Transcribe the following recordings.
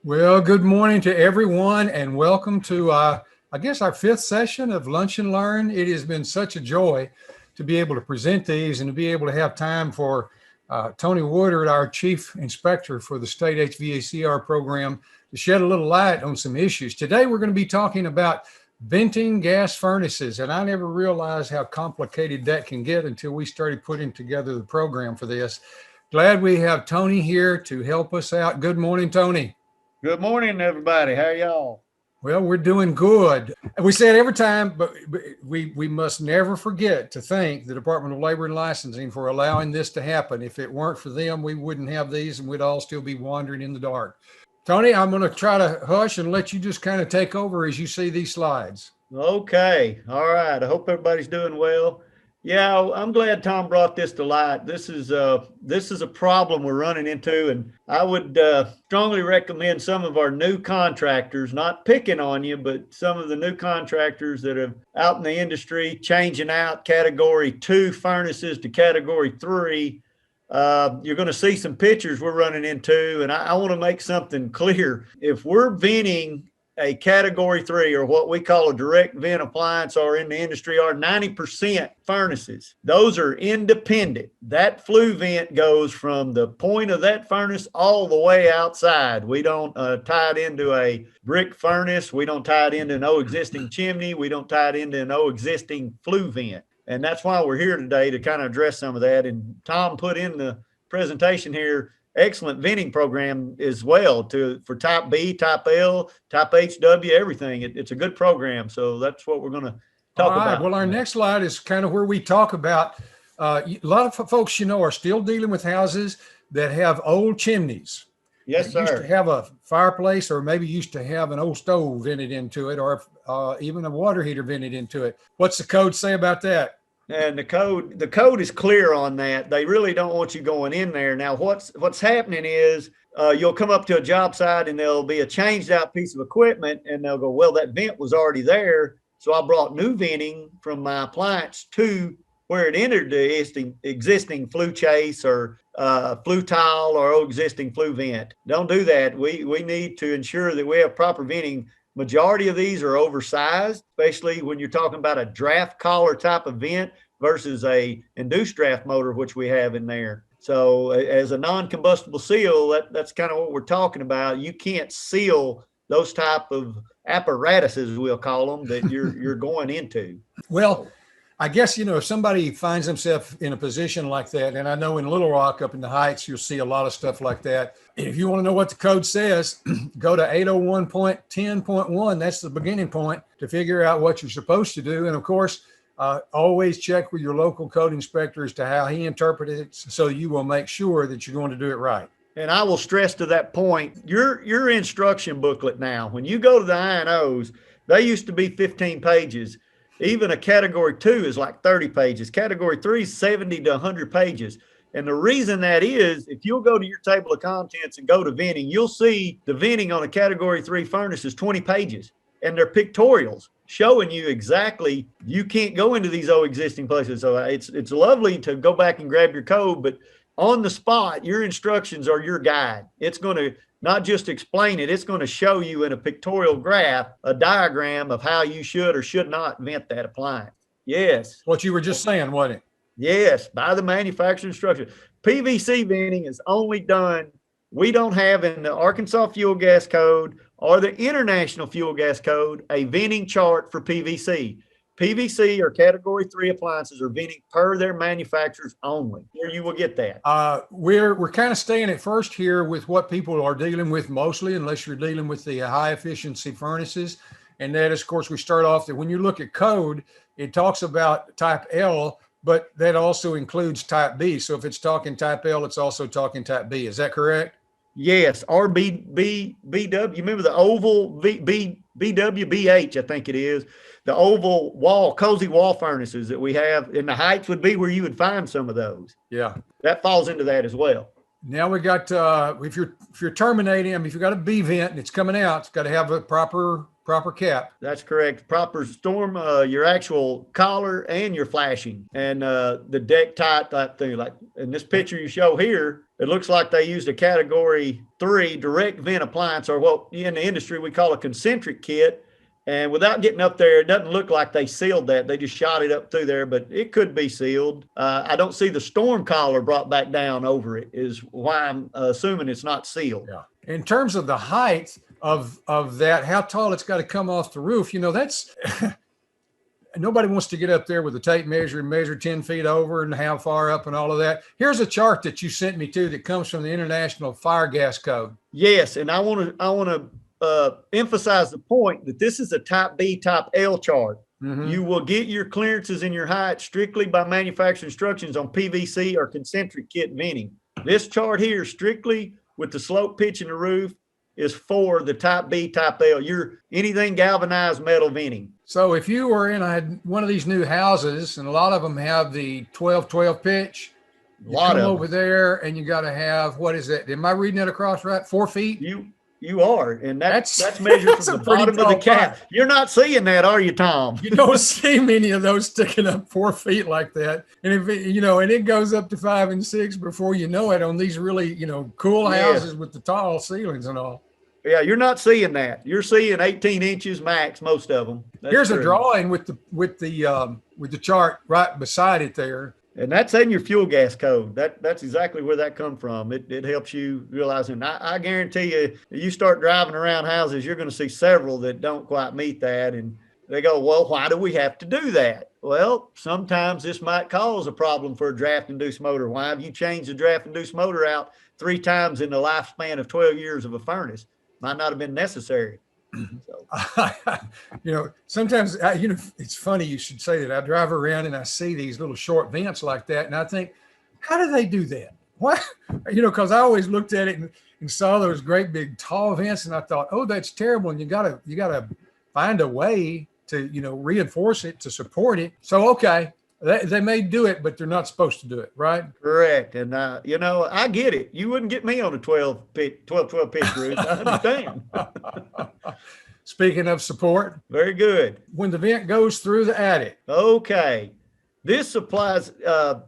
Well, good morning to everyone and welcome to, I guess, our fifth session of Lunch and Learn. It has been such a joy to be able to present these and to be able to have time for Tony Woodard, our Chief Inspector for the State HVACR program, to shed a little light on some issues. Today, we're going to be talking about venting gas furnaces, and I never realized how complicated that can get until we started putting together the program for this. Glad we have Tony here to help us out. Good morning, Tony. Good morning, everybody. How y'all? Well, we're doing good. We say it every time, but we must never forget to thank the Department of Labor and Licensing for allowing this to happen. If it weren't for them, we wouldn't have these and we'd all still be wandering in the dark. Tony, I'm going to try to hush and let you just kind of take over as you see these slides. Okay. All right. I hope everybody's doing well. Yeah, I'm glad Tom brought this to light. This is a problem we're running into, and I would strongly recommend some of our new contractors, not picking on you, but some of the new contractors that are out in the industry changing out category 2 furnaces to category 3. You're going to see some pictures we're running into, and I want to make something clear. If we're venting a category 3, or what we call a direct vent appliance, or in the industry are 90% furnaces, those are independent. That flue vent goes from the point of that furnace all the way outside. We don't tie it into a brick furnace. We don't tie it into no existing chimney. We don't tie it into no existing flue vent. And that's why we're here today, to kind of address some of that. And Tom put in the presentation here excellent venting program as well for type B, type L, type HW, everything. It's a good program. So that's what we're going to talk about. Well, our next slide is kind of where we talk about a lot of folks, are still dealing with houses that have old chimneys. Yes, sir. Used to have a fireplace, or maybe used to have an old stove vented into it, or even a water heater vented into it. What's the code say about that? And the code is clear on that. They really don't want you going in there. Now, what's happening is you'll come up to a job site and there'll be a changed out piece of equipment, and they'll go, well, that vent was already there, so I brought new venting from my appliance to where it entered the existing flue chase or flue tile or existing flue vent. Don't do that. We need to ensure that we have proper venting. Majority of these are oversized, especially when you're talking about a draft collar type of vent versus a induced draft motor, which we have in there. So as a non-combustible seal, that's kind of what we're talking about. You can't seal those type of apparatuses, we'll call them, that you're going into. Well, I guess, if somebody finds themselves in a position like that, and I know in Little Rock up in the Heights, you'll see a lot of stuff like that. If you want to know what the code says, go to 801.10.1. That's the beginning point to figure out what you're supposed to do. And of course, always check with your local code inspector as to how he interprets it, so you will make sure that you're going to do it right. And I will stress to that point, your instruction booklet now, when you go to the I&Os, they used to be 15 pages. Even a category 2 is like 30 pages. Category 3 is 70 to 100 pages. And the reason that is, if you'll go to your table of contents and go to venting, you'll see the venting on a category 3 furnace is 20 pages. And they're pictorials showing you exactly, you can't go into these old existing places. So it's lovely to go back and grab your code, but on the spot, your instructions are your guide. It's going to not just explain it, it's going to show you in a pictorial graph, a diagram of how you should or should not vent that appliance. Yes. What you were just saying, wasn't it? Yes, by the manufacturer instruction. PVC venting is only done, we don't have in the Arkansas Fuel Gas Code or the International Fuel Gas Code a venting chart for PVC. PVC or category 3 appliances are venting per their manufacturers only. Where you will get that. We're kind of staying at first here with what people are dealing with mostly, unless you're dealing with the high efficiency furnaces. And that is, of course, we start off that when you look at code, it talks about type L, but that also includes type B. So if it's talking type L, it's also talking type B. Is that correct? Yes, or BW. Remember the oval BW, BH, I think it is. The oval wall, cozy wall furnaces that we have in the Heights would be where you would find some of those. Yeah. That falls into that as well. Now we got, if you're terminating, if you've got a B vent and it's coming out, it's got to have a proper cap. That's correct. Proper storm, your actual collar and your flashing and the deck tight type thing. Like in this picture you show here, it looks like they used a category 3 direct vent appliance, or what in the industry we call a concentric kit. And without getting up there, it doesn't look like they sealed that. They just shot it up through there, but it could be sealed. I don't see the storm collar brought back down over it, is why I'm assuming it's not sealed. Yeah. In terms of the height of that, how tall it's got to come off the roof, that's nobody wants to get up there with a tape measure and measure 10 feet over and how far up and all of that. Here's a chart that you sent me to that comes from the International Fire Gas Code. Yes, and I want to emphasize the point that this is a type B, type L chart. Mm-hmm. You will get your clearances and your height strictly by manufacturer instructions on PVC or concentric kit venting. This chart here, strictly with the slope pitch in the roof, is for the type B, type L. You're anything galvanized metal venting. So if you were in one of these new houses, and a lot of them have the 12-12 pitch, you come over there and you got to have, what is that? Am I reading that across right? 4 feet? You are, and that's measured from the bottom of the cap. You're not seeing that, are you, Tom? You don't see many of those sticking up 4 feet like that. And if and it goes up to 5 and 6 before you know it on these really, cool houses with the tall ceilings and all. Yeah, you're not seeing that. You're seeing 18 inches max, most of them. Here's a drawing with the chart right beside it there. And that's in your fuel gas code. That's exactly where that come from. It helps you realize. And I guarantee you start driving around houses, you're going to see several that don't quite meet that. And they go, well, why do we have to do that? Well, sometimes this might cause a problem for a draft-induced motor. Why have you changed the draft-induced motor out 3 times in the lifespan of 12 years of a furnace? Might not have been necessary. So. Sometimes, it's funny you should say that. I drive around and I see these little short vents like that. And I think, how do they do that? What? Because I always looked at it and saw those great big tall vents. And I thought, oh, that's terrible. And you gotta find a way to, reinforce it, to support it. So, okay. They may do it, but they're not supposed to do it, right? Correct. And, I get it. You wouldn't get me on a 12 pitch roof. I understand. Speaking of support. Very good. When the vent goes through the attic. Okay. This applies,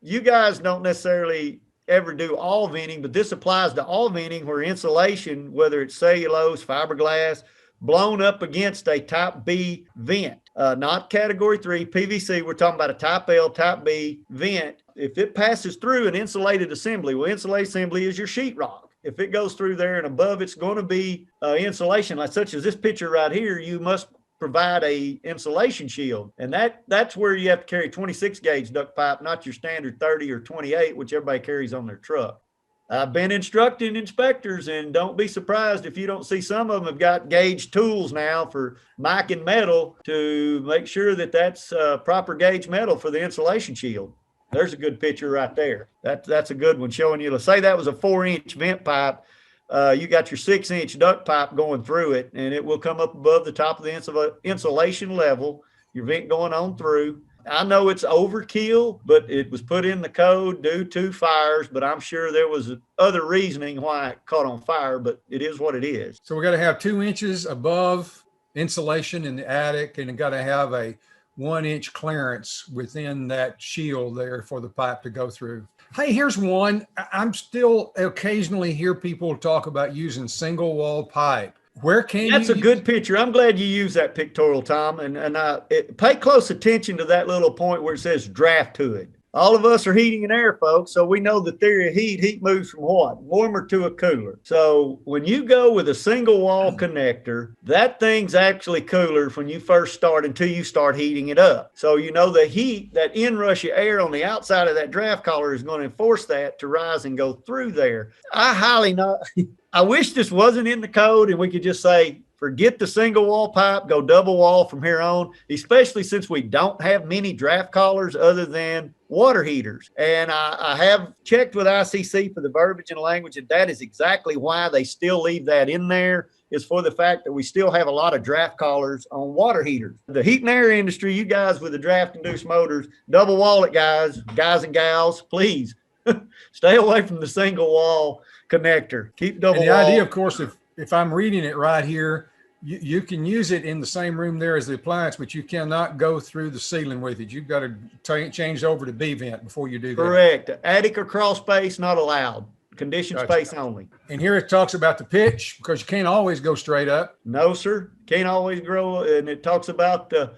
you guys don't necessarily ever do all venting, but this applies to all venting where insulation, whether it's cellulose, fiberglass, blown up against a type B vent, not category 3 PVC. We're talking about a type L, type B vent. If it passes through an insulated assembly, well, insulated assembly is your sheetrock. If it goes through there and above, it's going to be insulation, like such as this picture right here. You must provide a insulation shield, and that's where you have to carry 26 gauge duct pipe, not your standard 30 or 28, which everybody carries on their truck. I've been instructing inspectors, and don't be surprised if you don't see some of them have got gauge tools now for micing metal to make sure that that's proper gauge metal for the insulation shield. There's a good picture right there. That's a good one showing you. Let's say that was a 4-inch vent pipe. You got your 6-inch duct pipe going through it, and it will come up above the top of the insulation level, your vent going on through. I know it's overkill, but it was put in the code due to fires, but I'm sure there was other reasoning why it caught on fire, but it is what it is. So we got to have 2 inches above insulation in the attic, and got to have a 1-inch clearance within that shield there for the pipe to go through. Hey, here's one. I'm still occasionally hear people talk about using single wall pipe. Where can That's a good picture. I'm glad you use that pictorial, Tom. And pay close attention to that little point where it says draft hood. All of us are heating and air folks, so we know the theory of heat moves from what? Warmer to a cooler. So when you go with a single wall connector, that thing's actually cooler when you first start until you start heating it up. So the heat, that inrush of air on the outside of that draft collar is going to force that to rise and go through there. I wish this wasn't in the code and we could just say, forget the single wall pipe, go double wall from here on, especially since we don't have many draft collars other than water heaters. And I have checked with ICC for the verbiage and language, and that is exactly why they still leave that in there, is for the fact that we still have a lot of draft collars on water heaters. The heat and air industry, you guys with the draft-induced motors, double wall it, guys and gals, please. Stay away from the single wall connector. Keep double wall. The idea, of course, if I'm reading it right here, you can use it in the same room there as the appliance, but you cannot go through the ceiling with it. You've got to change over to B vent before you do that. Correct. Attic or crawl space, not allowed. condition Gotcha. space only. And here it talks about the pitch, because you can't always go straight up. No, sir. Can't always grow. And it talks about the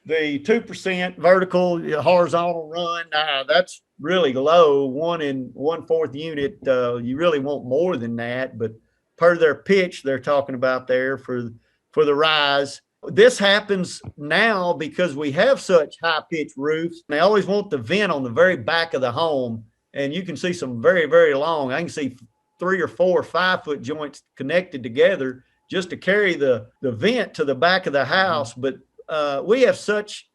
2% vertical horizontal run. That's really low, 1 1/4 unit. You really want more than that, but per their pitch, they're talking about there for the rise. This happens now because we have such high pitched roofs. They always want the vent on the very back of the home. And you can see some very, very long. I can see 3 or 4 or 5 foot joints connected together just to carry the vent to the back of the house. But we have such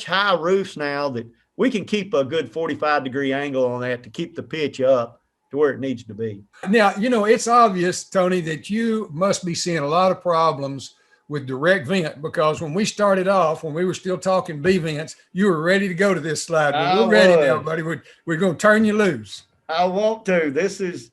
high roofs now that we can keep a good 45-degree angle on that to keep the pitch up to where it needs to be. Now, it's obvious, Tony, that you must be seeing a lot of problems with direct vent, because when we started off, when we were still talking B vents, you were ready to go to this slide. We're ready now, buddy. We're going to turn you loose. I want to. This is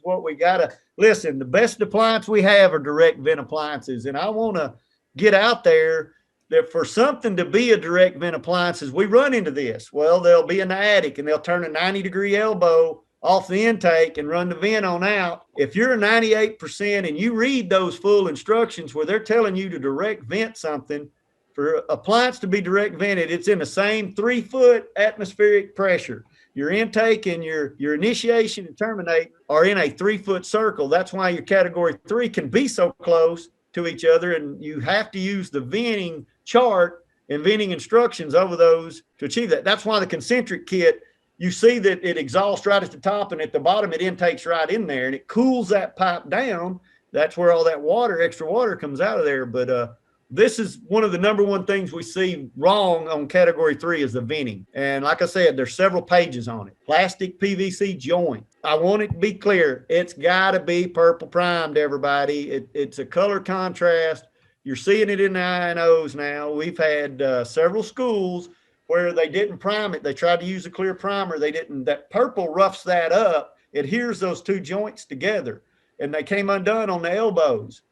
what we got to listen. The best appliance we have are direct vent appliances. And I want to get out there that for something to be a direct vent appliances, we run into this. Well, they'll be in the attic and they'll turn a 90-degree elbow off the intake and run the vent on out. If you're a 98% and you read those full instructions where they're telling you to direct vent something, for appliance to be direct vented, it's in the same 3-foot atmospheric pressure. Your intake and your initiation and terminate are in a 3-foot circle. That's why your category 3 can be so close to each other, and you have to use the venting chart and venting instructions over those to achieve that. That's why the concentric kit, you see that it exhausts right at the top, and at the bottom it intakes right in there, and it cools that pipe down. That's where all that water, extra water, comes out of there. But this is one of the number one things we see wrong on category 3 is the venting. And like I said, there's several pages on it. Plastic PVC joint. I want it to be clear. It's got to be purple primed, everybody. It's a color contrast. You're seeing it in the INOs now. We've had several schools where they didn't prime it. They tried to use a clear primer. They didn't. That purple roughs that up. It adheres those two joints together, and they came undone on the elbows.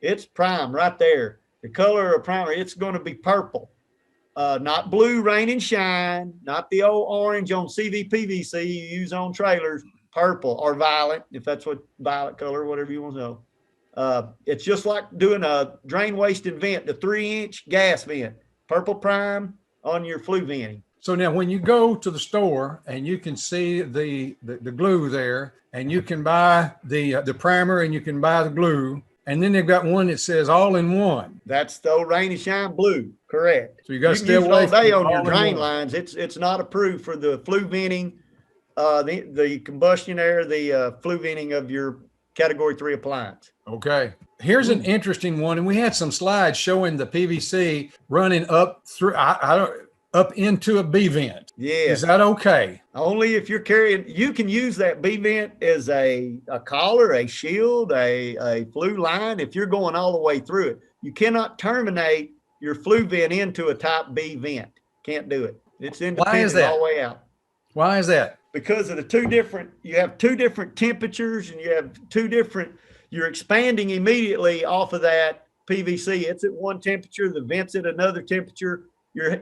It's prime right there. The color of primer, it's going to be purple, not blue, rain and shine, not the old orange on CVPVC you use on trailers, purple or violet, if that's what violet color, whatever you want to know. It's just like doing a drain waste and vent, the 3-inch gas vent, purple prime on your flue venting. So now when you go to the store and you can see the glue there, and you can buy the primer and you can buy the glue, and then they've got one that says all in one. That's the old rain and shine blue, correct. So you got to stay use it away all day from on your all in drain one. lines. It's not approved for the flue venting, the combustion air, the flue venting of your category 3 appliance. Okay. Here's an interesting one, and we had some slides showing the PVC running up through up into a B vent. Yeah. Is that okay? Only if you're carrying, you can use that B vent as a collar, a shield, a flue line. If you're going all the way through it, you cannot terminate your flue vent into a type B vent. Can't do it. It's independent all the way out. Why is that? Because of you have two different temperatures, and you have you're expanding immediately off of that PVC. It's at one temperature, the vent's at another temperature.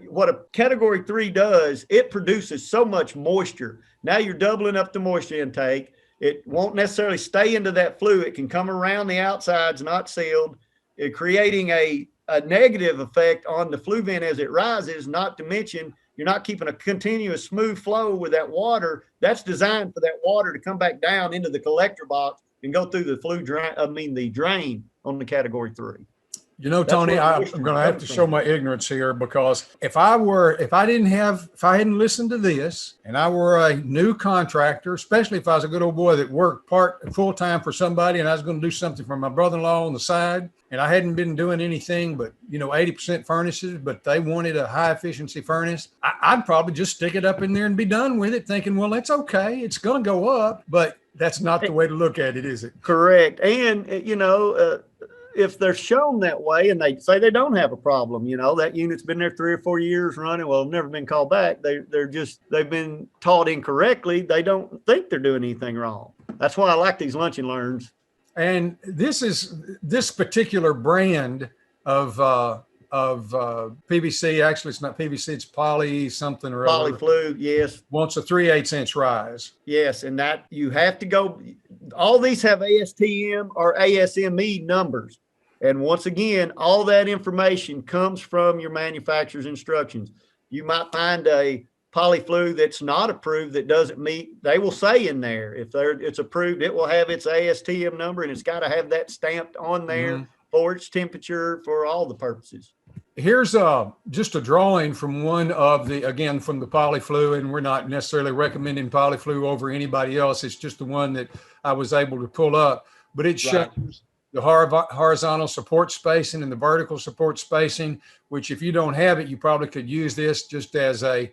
What a category 3 does, it produces so much moisture. Now you're doubling up the moisture intake. It won't necessarily stay into that flue. It can come around the outsides, not sealed, creating a negative effect on the flue vent as it rises, not to mention you're not keeping a continuous smooth flow with that water. That's designed for that water to come back down into the collector box and go through the drain on the category 3. You know, Tony, I'm going to have to show my ignorance here, because if I hadn't listened to this and I were a new contractor, especially if I was a good old boy that worked full time for somebody and I was going to do something for my brother-in-law on the side, and I hadn't been doing anything but, 80% furnaces, but they wanted a high efficiency furnace, I'd probably just stick it up in there and be done with it, thinking, well, that's okay. It's going to go up, but that's not the way to look at it, is it? Correct. And, if they're shown that way and they say they don't have a problem, that unit's been there 3 or 4 years running, well, never been called back. They've been taught incorrectly. They don't think they're doing anything wrong. That's why I like these lunch and learns. And this particular brand of of PVC. Actually, it's not PVC, it's poly something or other. Polyflu, yes. Wants a 3/8 inch rise. Yes, and that you have to go. All these have ASTM or ASME numbers. And once again, all that information comes from your manufacturer's instructions. You might find a Polyflu that's not approved, that doesn't meet, they will say in there, if it's approved, it will have its ASTM number, and it's got to have that stamped on there for its temperature, for all the purposes. Here's just a drawing from one of the, again, from the Polyflu, and we're not necessarily recommending Polyflu over anybody else. It's just the one that I was able to pull up, but it shows the horizontal support spacing and the vertical support spacing, which if you don't have it, you probably could use this just as a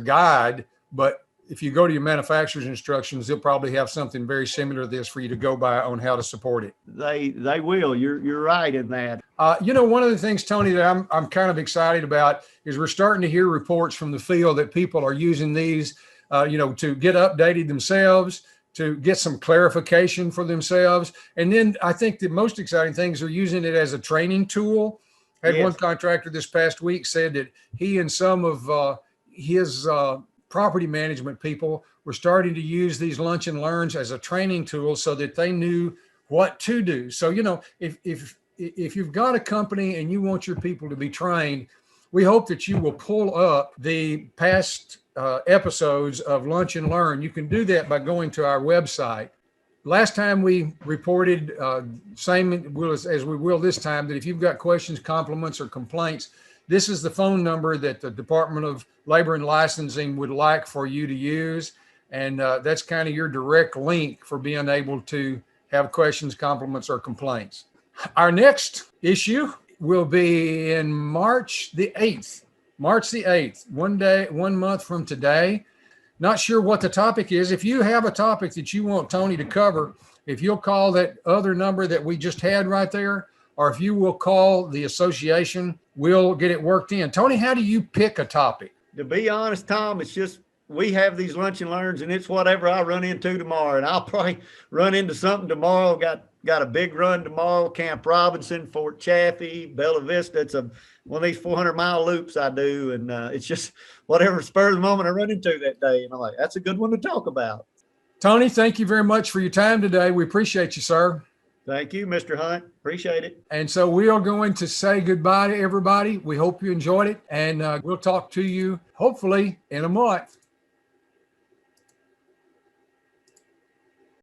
guide. But if you go to your manufacturer's instructions, they'll probably have something very similar to this for you to go by on how to support it. They will. You're right in that. One of the things, Tony, that I'm kind of excited about is we're starting to hear reports from the field that people are using these, to get updated themselves, to get some clarification for themselves. And then I think the most exciting things are using it as a training tool. I had one contractor this past week said that he and some of his property management people were starting to use these lunch and learns as a training tool so that they knew what to do. So, if you've got a company and you want your people to be trained, we hope that you will pull up the past episodes of Lunch and Learn. You can do that by going to our website. Last time we reported, same as we will this time, that if you've got questions, compliments, or complaints, this is the phone number that the Department of Labor and Licensing would like for you to use. And that's kind of your direct link for being able to have questions, compliments, or complaints. Our next issue will be in March the 8th. March the 8th, 1 month from today. Not sure what the topic is. If you have a topic that you want Tony to cover, if you'll call that other number that we just had right there, or if you will call the association, we'll get it worked in. Tony, how do you pick a topic? To be honest, Tom, it's just, we have these Lunch and Learns, and it's whatever I run into tomorrow. And I'll probably run into something tomorrow. Got a big run tomorrow, Camp Robinson, Fort Chaffee, Bella Vista. It's one of these 400-mile loops I do. And it's just whatever spur of the moment I run into that day. And I'm like, that's a good one to talk about. Tony, thank you very much for your time today. We appreciate you, sir. Thank you, Mr. Hunt. Appreciate it. And so we are going to say goodbye to everybody. We hope you enjoyed it. And we'll talk to you hopefully in a month.